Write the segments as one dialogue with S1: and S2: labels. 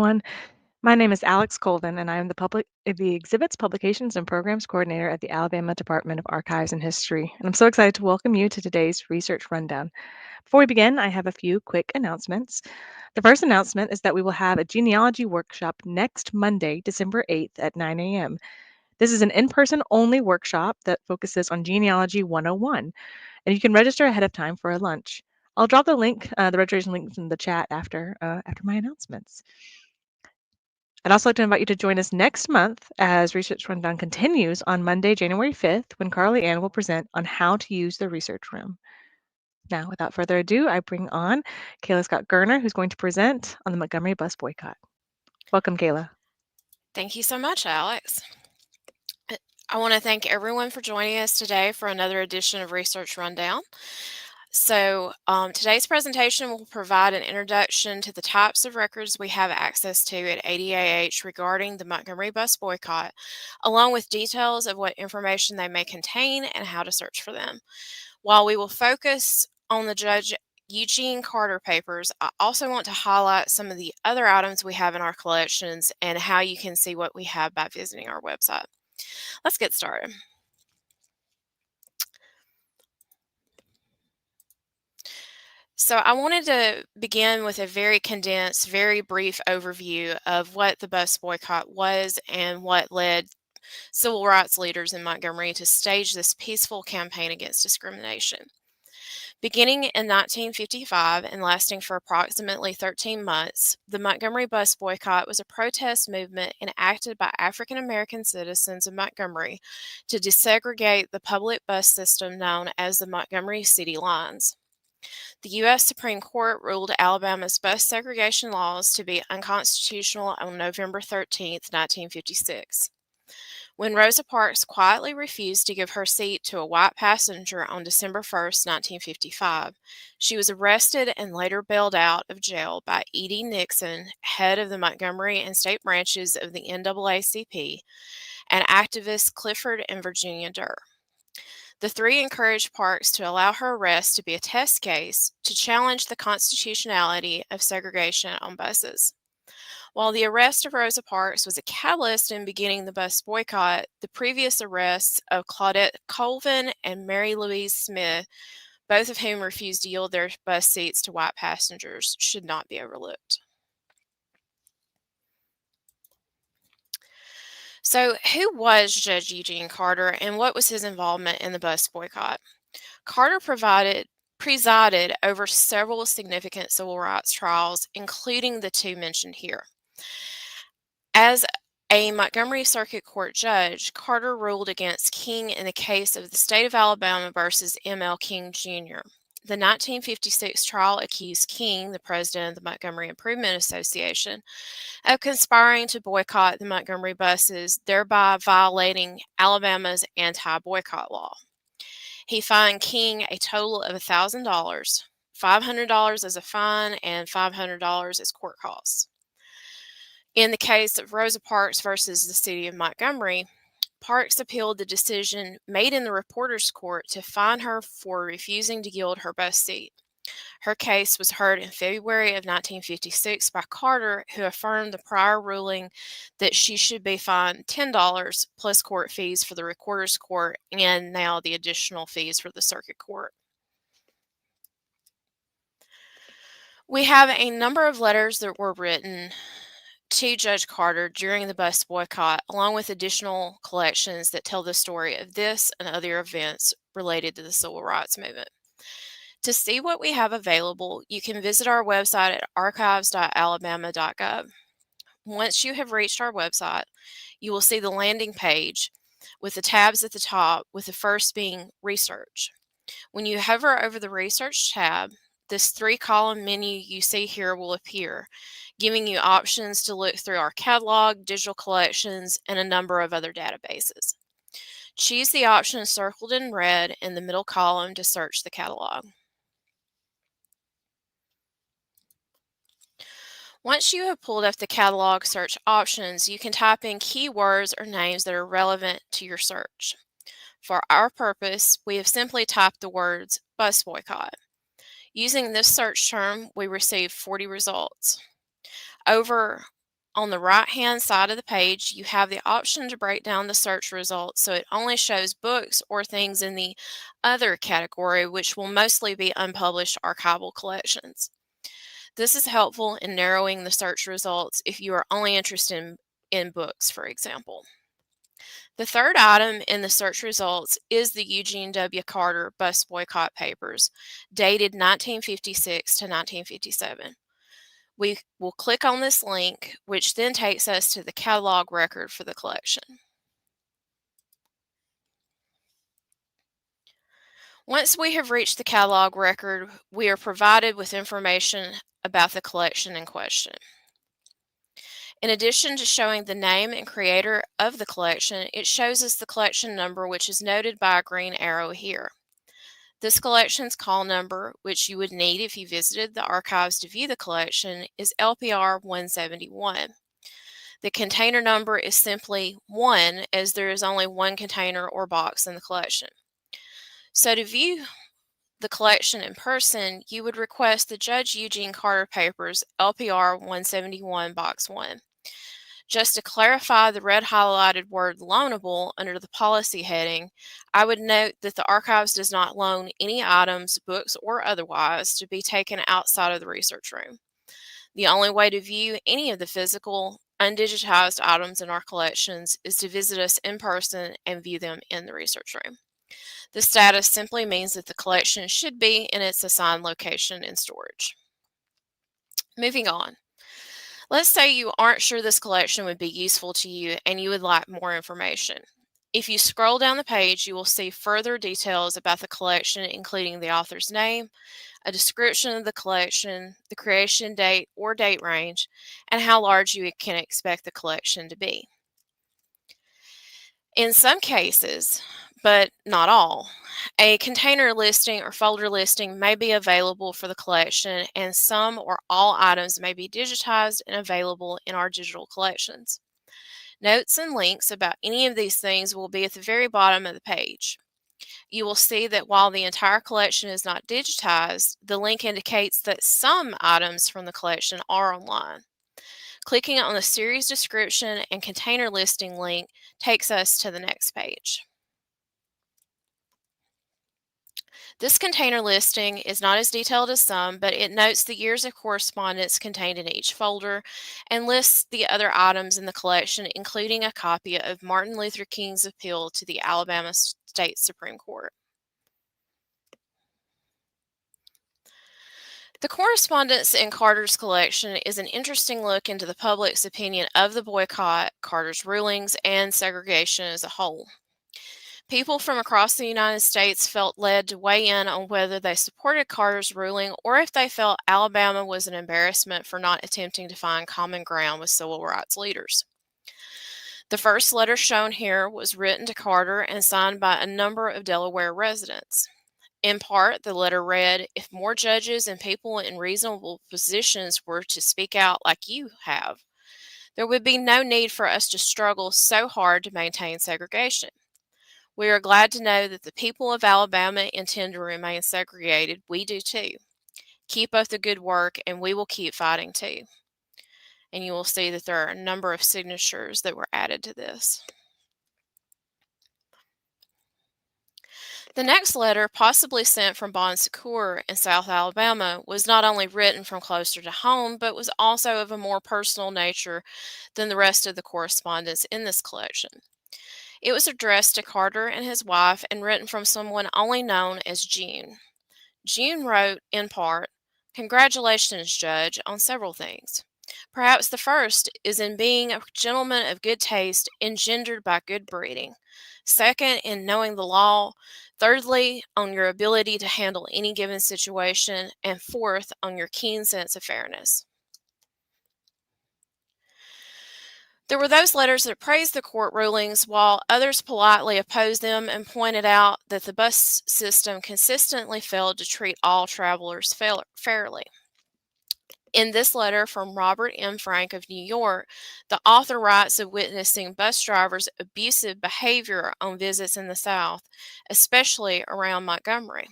S1: Everyone. My name is Alex Colvin, and I am the Exhibits, Publications, and Programs Coordinator at the Alabama Department of Archives and History. And I'm so excited to welcome you to today's research rundown. Before we begin, I have a few quick announcements. The first announcement is that we will have a genealogy workshop next Monday, December 8th at 9 a.m. This is an in-person only workshop that focuses on Genealogy 101, and you can register ahead of time for a lunch. I'll drop the registration link in the chat after my announcements. I'd also like to invite you to join us next month as Research Rundown continues on Monday, January 5th, when Carly Ann will present on how to use the research room. Now, without further ado, I bring on Kayla Scott Gurner, who's going to present on the Montgomery Bus Boycott. Welcome, Kayla.
S2: Thank you so much, Alex. I want to thank everyone for joining us today for another edition of Research Rundown. Today's presentation will provide an introduction to the types of records we have access to at ADAH regarding the Montgomery Bus Boycott, along with details of what information they may contain and how to search for them. While we will focus on the Judge Eugene Carter papers, I also want to highlight some of the other items we have in our collections and how you can see what we have by visiting our website. Let's get started. So I wanted to begin with a very condensed, very brief overview of what the bus boycott was and what led civil rights leaders in Montgomery to stage this peaceful campaign against discrimination. Beginning in 1955 and lasting for approximately 13 months, the Montgomery Bus Boycott was a protest movement enacted by African American citizens of Montgomery to desegregate the public bus system known as the Montgomery City Lines. The U.S. Supreme Court ruled Alabama's bus segregation laws to be unconstitutional on November 13, 1956. When Rosa Parks quietly refused to give her seat to a white passenger on December 1, 1955, she was arrested and later bailed out of jail by E.D. Nixon, head of the Montgomery and state branches of the NAACP, and activists Clifford and Virginia Durr. The three encouraged Parks to allow her arrest to be a test case to challenge the constitutionality of segregation on buses. While the arrest of Rosa Parks was a catalyst in beginning the bus boycott, the previous arrests of Claudette Colvin and Mary Louise Smith, both of whom refused to yield their bus seats to white passengers, should not be overlooked. So, who was Judge Eugene Carter and what was his involvement in the bus boycott? Carter presided over several significant civil rights trials, including the two mentioned here. As a Montgomery Circuit Court judge, Carter ruled against King in the case of the state of Alabama versus M.L. King Jr. The 1956 trial accused King, the president of the Montgomery Improvement Association, of conspiring to boycott the Montgomery buses, thereby violating Alabama's anti-boycott law. He fined King a total of $1,000, $500 as a fine, and $500 as court costs. In the case of Rosa Parks versus the city of Montgomery, Parks appealed the decision made in the reporter's court to fine her for refusing to yield her bus seat. Her case was heard in February of 1956 by Carter, who affirmed the prior ruling that she should be fined $10 plus court fees for the recorder's court and now the additional fees for the circuit court. We have a number of letters that were written to Judge Carter during the bus boycott, along with additional collections that tell the story of this and other events related to the civil rights movement. To see what we have available, you can visit our website at archives.alabama.gov. Once you have reached our website, you will see the landing page with the tabs at the top, with the first being Research. When you hover over the Research tab, this 3-column menu you see here will appear, giving you options to look through our catalog, digital collections, and a number of other databases. Choose the option circled in red in the middle column to search the catalog. Once you have pulled up the catalog search options, you can type in keywords or names that are relevant to your search. For our purpose, we have simply typed the words bus boycott. Using this search term, we received 40 results. Over On the right-hand side of the page, you have the option to break down the search results so it only shows books or things in the other category, which will mostly be unpublished archival collections. This is helpful in narrowing the search results if you are only interested in books, for example. The third item in the search results is the Eugene W. Carter Bus Boycott papers, dated 1956 to 1957. We will click on this link, which then takes us to the catalog record for the collection. Once we have reached the catalog record, we are provided with information about the collection in question. In addition to showing the name and creator of the collection, it shows us the collection number, which is noted by a green arrow here. This collection's call number, which you would need if you visited the archives to view the collection, is LPR 171. The container number is simply 1, as there is only one container or box in the collection. So to view the collection in person, you would request the Judge Eugene Carter papers, LPR 171 Box 1. Just to clarify the red highlighted word loanable under the policy heading, I would note that the archives does not loan any items, books, or otherwise to be taken outside of the research room. The only way to view any of the physical, undigitized items in our collections is to visit us in person and view them in the research room. The status simply means that the collection should be in its assigned location in storage. Moving on. Let's say you aren't sure this collection would be useful to you and you would like more information. If you scroll down the page, you will see further details about the collection, including the author's name, a description of the collection, the creation date or date range, and how large you can expect the collection to be. In some cases, but not all, a container listing or folder listing may be available for the collection, and some or all items may be digitized and available in our digital collections. Notes and links about any of these things will be at the very bottom of the page. You will see that while the entire collection is not digitized, the link indicates that some items from the collection are online. Clicking on the series description and container listing link takes us to the next page. This container listing is not as detailed as some, but it notes the years of correspondence contained in each folder and lists the other items in the collection, including a copy of Martin Luther King's appeal to the Alabama State Supreme Court. The correspondence in Carter's collection is an interesting look into the public's opinion of the boycott, Carter's rulings, and segregation as a whole. People from across the United States felt led to weigh in on whether they supported Carter's ruling or if they felt Alabama was an embarrassment for not attempting to find common ground with civil rights leaders. The first letter shown here was written to Carter and signed by a number of Delaware residents. In part, the letter read, "If more judges and people in reasonable positions were to speak out like you have, there would be no need for us to struggle so hard to maintain segregation. We are glad to know that the people of Alabama intend to remain segregated. We do too. Keep up the good work, and we will keep fighting too." And you will see that there are a number of signatures that were added to this. The next letter, possibly sent from Bon Secour in South Alabama, was not only written from closer to home, but was also of a more personal nature than the rest of the correspondence in this collection. It was addressed to Carter and his wife and written from someone only known as June. June wrote, in part, "Congratulations, Judge, on several things. Perhaps the first is in being a gentleman of good taste engendered by good breeding. Second, in knowing the law. Thirdly, on your ability to handle any given situation. And fourth, on your keen sense of fairness." There were those letters that praised the court rulings, while others politely opposed them and pointed out that the bus system consistently failed to treat all travelers fairly. In this letter from Robert M. Frank of New York, the author writes of witnessing bus drivers' abusive behavior on visits in the South, especially around Montgomery.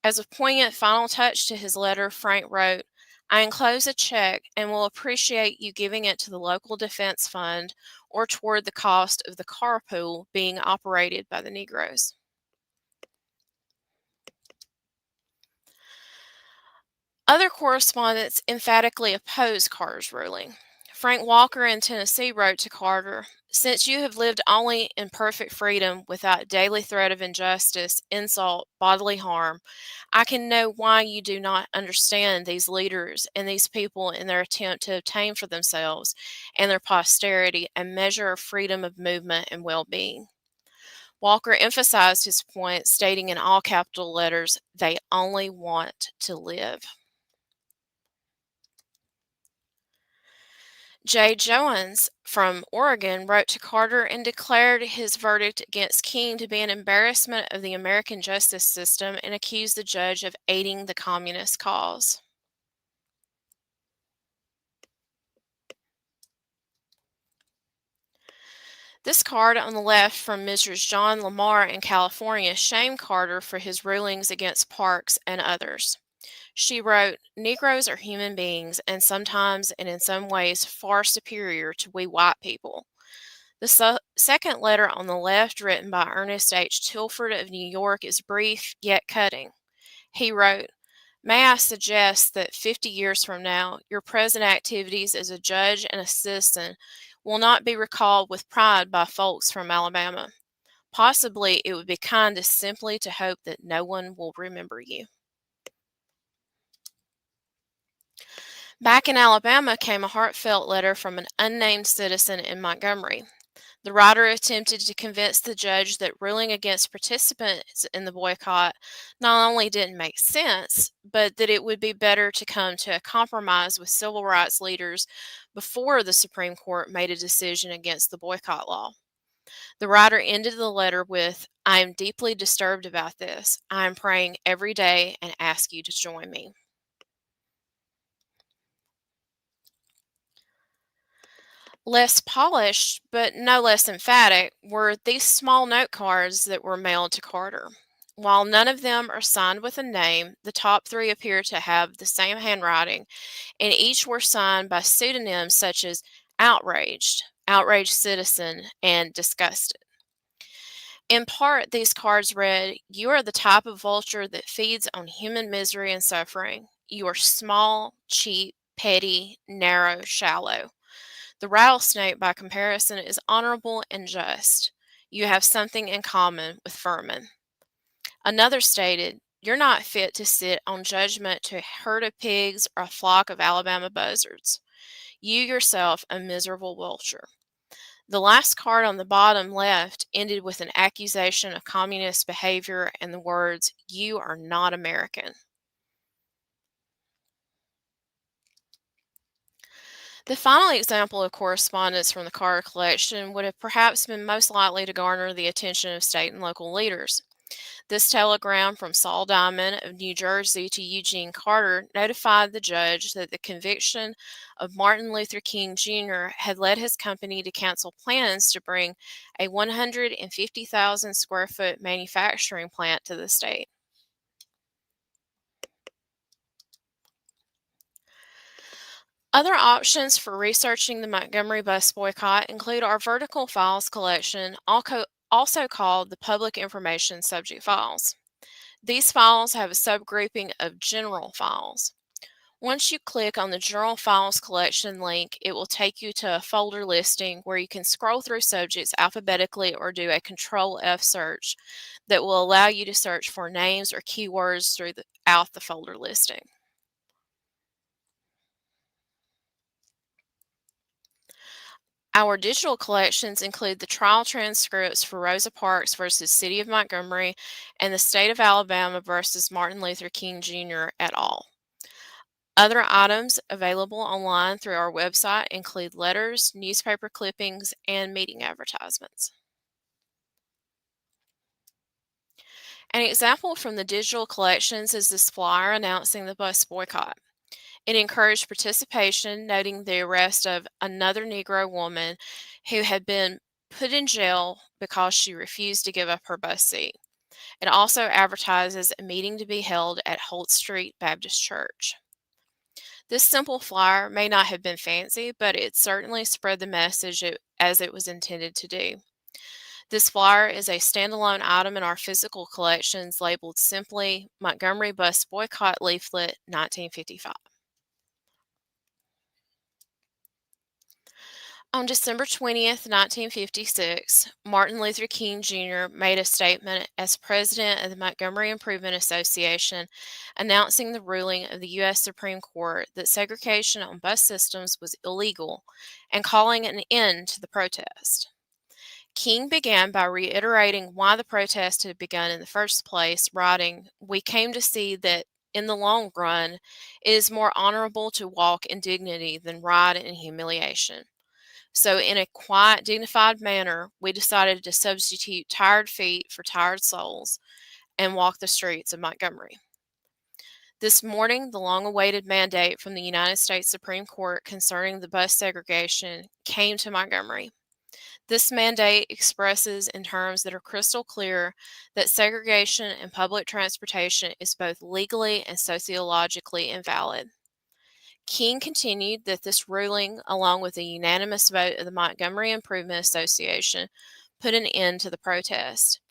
S2: As a poignant final touch to his letter, Frank wrote, I enclose a check and will appreciate you giving it to the local defense fund or toward the cost of the carpool being operated by the Negroes. Other correspondents emphatically opposed Carter's ruling. Frank Walker in Tennessee wrote to Carter, "Since you have lived only in perfect freedom without daily threat of injustice, insult, bodily harm, I can know why you do not understand these leaders and these people in their attempt to obtain for themselves and their posterity a measure of freedom of movement and well-being." Walker emphasized his point, stating in all capital letters, "They only want to live." Jay Jones from Oregon wrote to Carter and declared his verdict against King to be an embarrassment of the American justice system and accused the judge of aiding the communist cause. This card on the left from Mrs. John Lamar in California shamed Carter for his rulings against Parks and others. She wrote, "Negroes are human beings and sometimes and in some ways far superior to we white people." The second letter on the left, written by Ernest H. Tilford of New York, is brief yet cutting. He wrote, "May I suggest that 50 years from now, your present activities as a judge and a citizen will not be recalled with pride by folks from Alabama. Possibly it would be kindest simply to hope that no one will remember you." Back in Alabama came a heartfelt letter from an unnamed citizen in Montgomery. The writer attempted to convince the judge that ruling against participants in the boycott not only didn't make sense, but that it would be better to come to a compromise with civil rights leaders before the Supreme Court made a decision against the boycott law. The writer ended the letter with, "I am deeply disturbed about this. I am praying every day and ask you to join me." Less polished, but no less emphatic, were these small note cards that were mailed to Carter. While none of them are signed with a name, the top three appear to have the same handwriting, and each were signed by pseudonyms such as "Outraged," "Outraged Citizen," and "Disgusted." In part, these cards read, "You are the type of vulture that feeds on human misery and suffering. You are small, cheap, petty, narrow, shallow. The rattlesnake, by comparison, is honorable and just. You have something in common with vermin." Another stated, "You're not fit to sit on judgment to a herd of pigs or a flock of Alabama buzzards. You yourself a miserable vulture." The last card on the bottom left ended with an accusation of communist behavior and the words, "You are not American." The final example of correspondence from the card collection would have perhaps been most likely to garner the attention of state and local leaders. This telegram from Saul Diamond of New Jersey to Eugene Carter notified the judge that the conviction of Martin Luther King Jr. had led his company to cancel plans to bring a 150,000 square foot manufacturing plant to the state. Other options for researching the Montgomery bus boycott include our vertical files collection, also called the Public Information Subject Files. These files have a subgrouping of general files. Once you click on the General Files Collection link, it will take you to a folder listing where you can scroll through subjects alphabetically or do a Control F search that will allow you to search for names or keywords throughout the folder listing. Our digital collections include the trial transcripts for Rosa Parks versus City of Montgomery and the State of Alabama versus Martin Luther King Jr. et al. Other items available online through our website include letters, newspaper clippings, and meeting advertisements. An example from the digital collections is this flyer announcing the bus boycott. It encouraged participation, noting the arrest of another Negro woman who had been put in jail because she refused to give up her bus seat. It also advertises a meeting to be held at Holt Street Baptist Church. This simple flyer may not have been fancy, but it certainly spread the message as it was intended to do. This flyer is a standalone item in our physical collections labeled simply Montgomery Bus Boycott Leaflet 1955. On December 20th, 1956, Martin Luther King Jr. made a statement as president of the Montgomery Improvement Association announcing the ruling of the U.S. Supreme Court that segregation on bus systems was illegal and calling an end to the protest. King began by reiterating why the protest had begun in the first place, writing, "We came to see that in the long run, it is more honorable to walk in dignity than ride in humiliation. So, in a quiet, dignified manner, we decided to substitute tired feet for tired souls and walk the streets of Montgomery." This morning, the long awaited mandate from the United States Supreme Court concerning the bus segregation came to Montgomery. This mandate expresses in terms that are crystal clear that segregation in public transportation is both legally and sociologically invalid. King continued that this ruling, along with a unanimous vote of the Montgomery Improvement Association, put an end to the protest.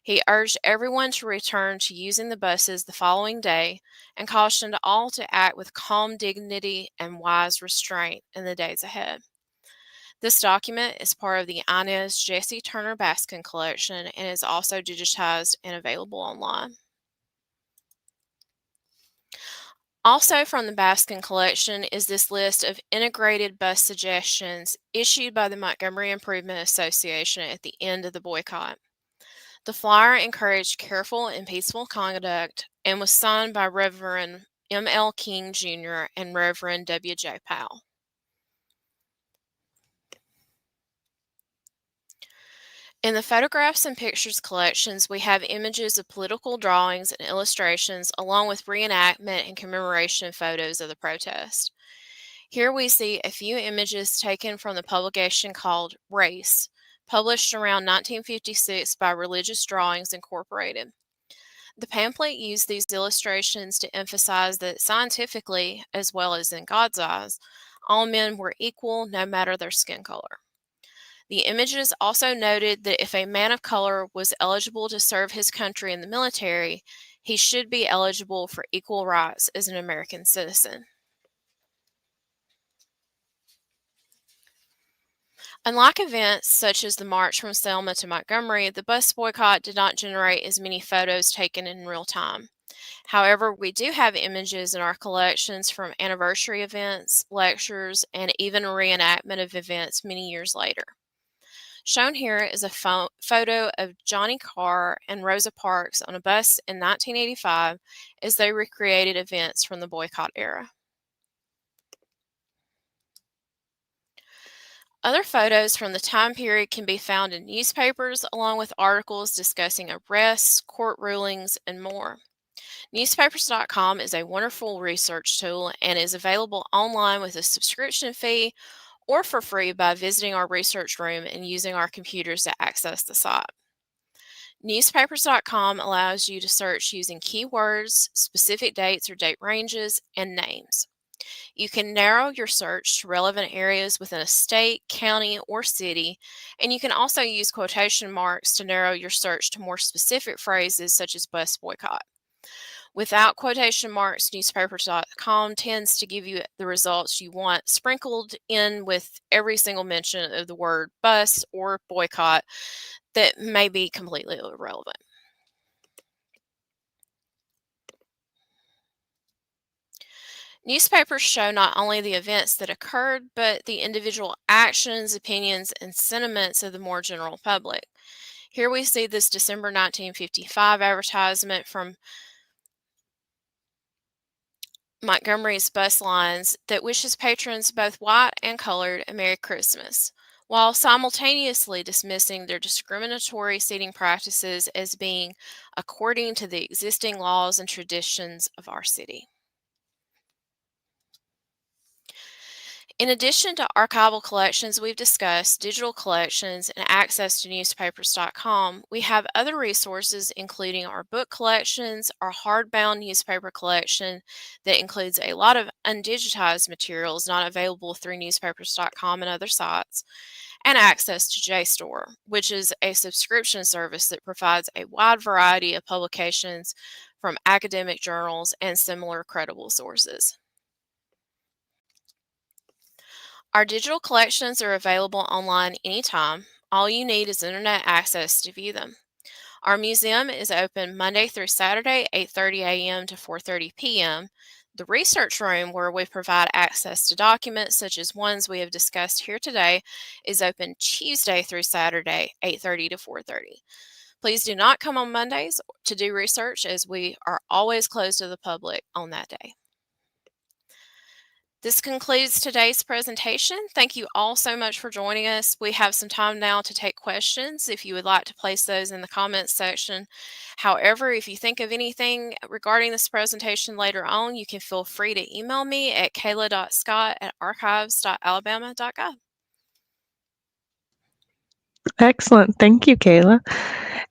S2: He urged everyone to return to using the buses the following day and cautioned all to act with calm dignity and wise restraint in the days ahead. This document is part of the Inez Jessie Turner Baskin collection and is also digitized and available online. Also from the Baskin collection is this list of integrated bus suggestions issued by the Montgomery Improvement Association at the end of the boycott. The flyer encouraged careful and peaceful conduct and was signed by Reverend M. L. King Jr. and Reverend W. J. Powell. In the photographs and pictures collections, we have images of political drawings and illustrations, along with reenactment and commemoration photos of the protest. Here we see a few images taken from the publication called Race, published around 1956 by Religious Drawings Incorporated. The pamphlet used these illustrations to emphasize that scientifically, as well as in God's eyes, all men were equal no matter their skin color. The images also noted that if a man of color was eligible to serve his country in the military, he should be eligible for equal rights as an American citizen. Unlike events such as the march from Selma to Montgomery, the bus boycott did not generate as many photos taken in real time. However, we do have images in our collections from anniversary events, lectures, and even a reenactment of events many years later. Shown here is a photo of Johnny Carr and Rosa Parks on a bus in 1985 as they recreated events from the boycott era. Other photos from the time period can be found in newspapers, along with articles discussing arrests, court rulings, and more. Newspapers.com is a wonderful research tool and is available online with a subscription fee or for free by visiting our research room and using our computers to access the site. Newspapers.com allows you to search using keywords, specific dates or date ranges, and names. You can narrow your search to relevant areas within a state, county, or city, and you can also use quotation marks to narrow your search to more specific phrases such as bus boycott. Without quotation marks, newspapers.com tends to give you the results you want, sprinkled in with every single mention of the word bus or boycott that may be completely irrelevant. Newspapers show not only the events that occurred, but the individual actions, opinions, and sentiments of the more general public. Here we see this December 1955 advertisement from Montgomery's bus lines that wishes patrons, both white and colored, a Merry Christmas, while simultaneously dismissing their discriminatory seating practices as being according to the existing laws and traditions of our city. In addition to archival collections we've discussed, digital collections, and access to newspapers.com, we have other resources including our book collections, our hardbound newspaper collection that includes a lot of undigitized materials not available through newspapers.com and other sites, and access to JSTOR, which is a subscription service that provides a wide variety of publications from academic journals and similar credible sources. Our digital collections are available online anytime. All you need is internet access to view them. Our museum is open Monday through Saturday, 8:30 a.m. to 4:30 p.m. The research room, where we provide access to documents such as ones we have discussed here today, is open Tuesday through Saturday, 8:30 to 4:30. Please do not come on Mondays to do research, as we are always closed to the public on that day. This concludes today's presentation. Thank you all so much for joining us. We have some time now to take questions if you would like to place those in the comments section. However, if you think of anything regarding this presentation later on, you can feel free to email me at kayla.scott@archives.alabama.gov.
S1: Excellent. Thank you, Kayla.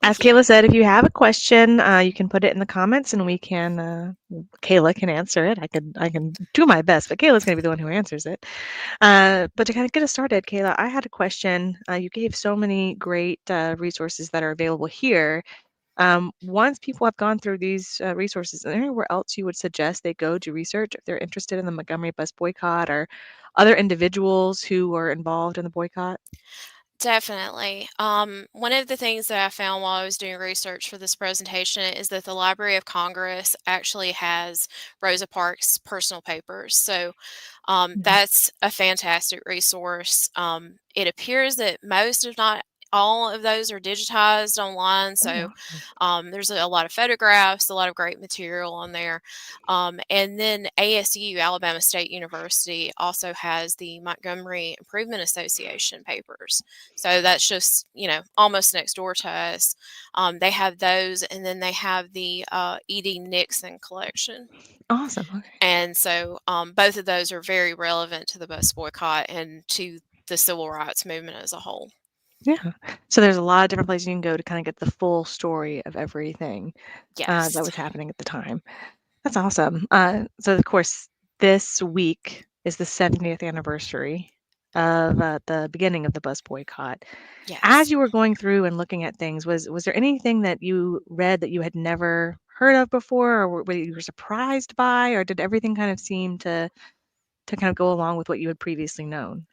S1: As
S2: Thank you.
S1: Kayla said, if you have a question, you can put it in the comments and Kayla can answer it. I can do my best, but Kayla's going to be the one who answers it. But to kind of get us started, Kayla, I had a question. You gave so many great resources that are available here. Once people have gone through these resources, is there anywhere else you would suggest they go to research if they're interested in the Montgomery Bus Boycott or other individuals who were involved in the boycott?
S2: Definitely. One of the things that I found while I was doing research for this presentation is that the Library of Congress actually has Rosa Parks' personal papers. So
S1: Mhm.
S2: that's a fantastic resource. It appears that most, if not all, of those are digitized online.
S1: Oh,
S2: So
S1: awesome.
S2: there's a lot of photographs, a lot of great material on there. And then ASU, Alabama State University, also has the Montgomery Improvement Association papers. So that's just, almost next door to us. They have those, and then they have the E.D. Nixon collection.
S1: Awesome. Okay.
S2: And so both of those are very relevant to the bus boycott and to the civil rights movement as a whole.
S1: Yeah. So there's a lot of different places you can go to kind of get the full story of everything that
S2: Yes.
S1: was happening at the time. That's awesome. So of course, this week is the 70th anniversary of the beginning of the bus boycott. As
S2: Yes.
S1: you were going through and looking at things, was there anything that you read that you had never heard of before, or were you surprised by, or did everything kind of seem to kind of go along with what you had previously known?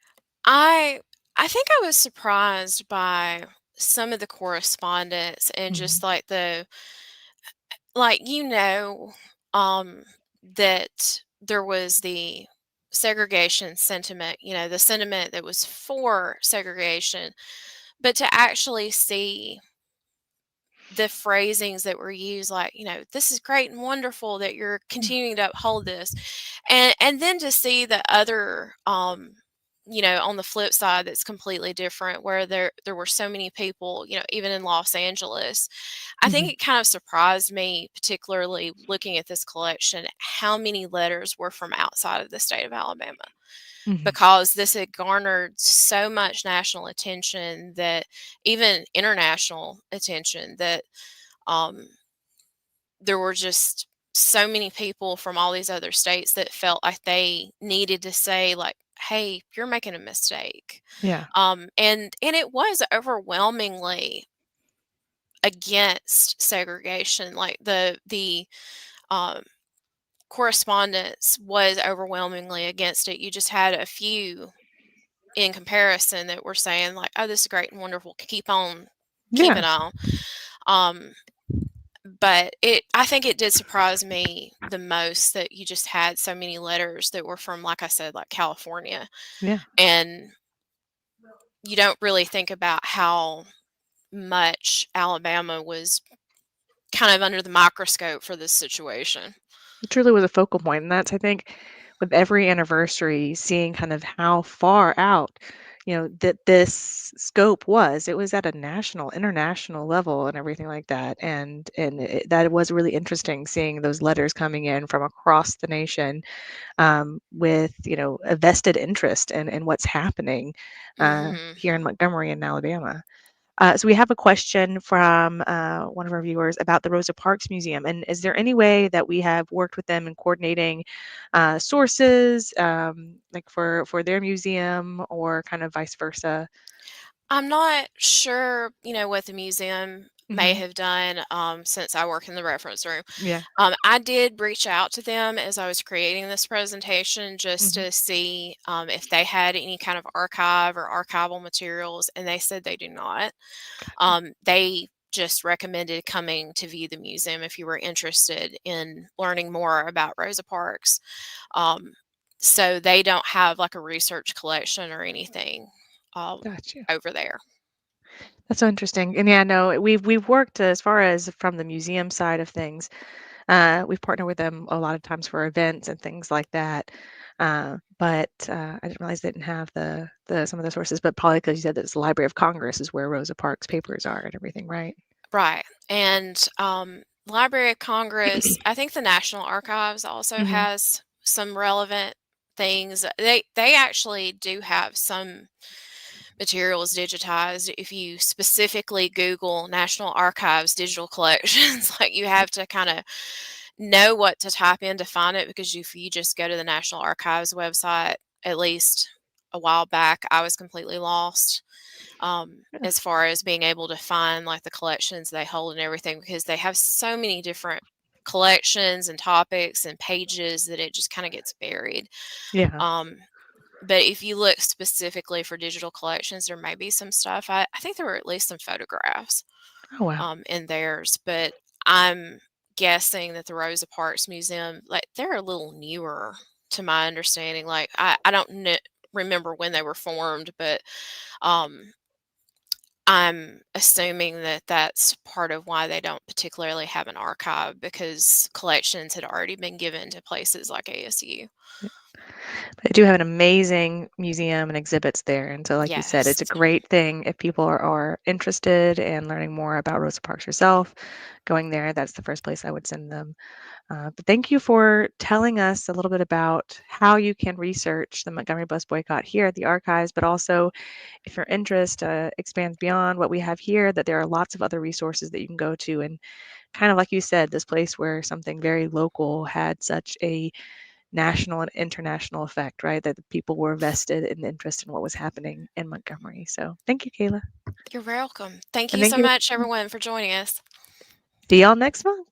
S2: I I think I was surprised by some of the correspondence and
S1: Mhm.
S2: just like um that there was the segregation sentiment, the sentiment that was for segregation, but to actually see the phrasings that were used, like, this is great and wonderful that you're
S1: Yeah.
S2: continuing to uphold this, and then to see the other, on the flip side, that's completely different, where there were so many people, even in Los Angeles. I think
S1: Mhm.
S2: it kind of surprised me, particularly looking at this collection, how many letters were from outside of the state of Alabama,
S1: Mhm.
S2: because this had garnered so much national attention, that even international attention, that um, there were just so many people from all these other states that felt like they needed to say, like, hey, you're making a mistake.
S1: Yeah.
S2: And it was overwhelmingly against segregation. Like the um, correspondence was overwhelmingly against it. You just had a few in comparison that were saying, like, oh, this is great and wonderful, keep on
S1: Yeah.
S2: keeping on. um but I think it did surprise me the most that you just had so many letters that were from, like I said, like California.
S1: Yeah.
S2: And you don't really think about how much Alabama was kind of under the microscope for this situation.
S1: It truly was a focal point, and that's, I think, with every anniversary, seeing kind of how far out that this scope was. It was at a national, international level and everything like that. And that was really interesting seeing those letters coming in from across the nation, with, a vested interest in what's happening
S2: Mhm.
S1: here in Montgomery and Alabama. So we have a question from one of our viewers about the Rosa Parks Museum. And is there any way that we have worked with them in coordinating sources, like for their museum, or kind of vice versa?
S2: I'm not sure, what the museum may
S1: Hmm.
S2: have done, since I work in the reference room.
S1: Yeah.
S2: I did reach out to them as I was creating this presentation just
S1: Hmm.
S2: to see if they had any kind of archive or archival materials, and they said they do not.
S1: Gotcha.
S2: They just recommended coming to view the museum if you were interested in learning more about Rosa Parks. Um, so they don't have like a research collection or anything
S1: Gotcha.
S2: over there.
S1: That's so interesting. And yeah, no, we've worked as far as from the museum side of things. We've partnered with them a lot of times for events and things like that. But I didn't realize they didn't have the some of the sources. But probably because you said that the Library of Congress is where Rosa Parks' papers are and everything, right?
S2: Right. And Library of Congress, I think the National Archives also
S1: Hmm.
S2: has some relevant things. They actually do have some materials digitized. If you specifically Google National Archives digital collections, like you have to kind of know what to type in to find it, because if you just go to the National Archives website, at least a while back, I was completely lost,
S1: Yeah.
S2: as far as being able to find like the collections they hold and everything, because they have so many different collections and topics and pages that it just kind of gets buried.
S1: Yeah.
S2: Um, but if you look specifically for digital collections, there may be some stuff. I think there were at least some photographs
S1: Oh wow.
S2: in theirs, but I'm guessing that the Rosa Parks Museum, like they're a little newer to my understanding. Like I don't remember when they were formed, but um, I'm assuming that that's part of why they don't particularly have an archive, because collections had already been given to places like ASU.
S1: They do have an amazing museum and exhibits there. And so, like you said, it's a
S2: Yes,
S1: great thing if people are interested in learning more about Rosa Parks herself. Going there, that's the first place I would send them. But thank you for telling us a little bit about how you can research the Montgomery Bus Boycott here at the archives, but also if your interest expands beyond what we have here, that there are lots of other resources that you can go to. And kind of like you said, this place where something very local had such a national and international effect, right? That the people were vested in interest in what was happening in Montgomery. So thank you, Kayla.
S2: you're welcome. Thank
S1: And
S2: you
S1: thank
S2: so
S1: you.
S2: much, everyone, for joining us.
S1: See y'all next month.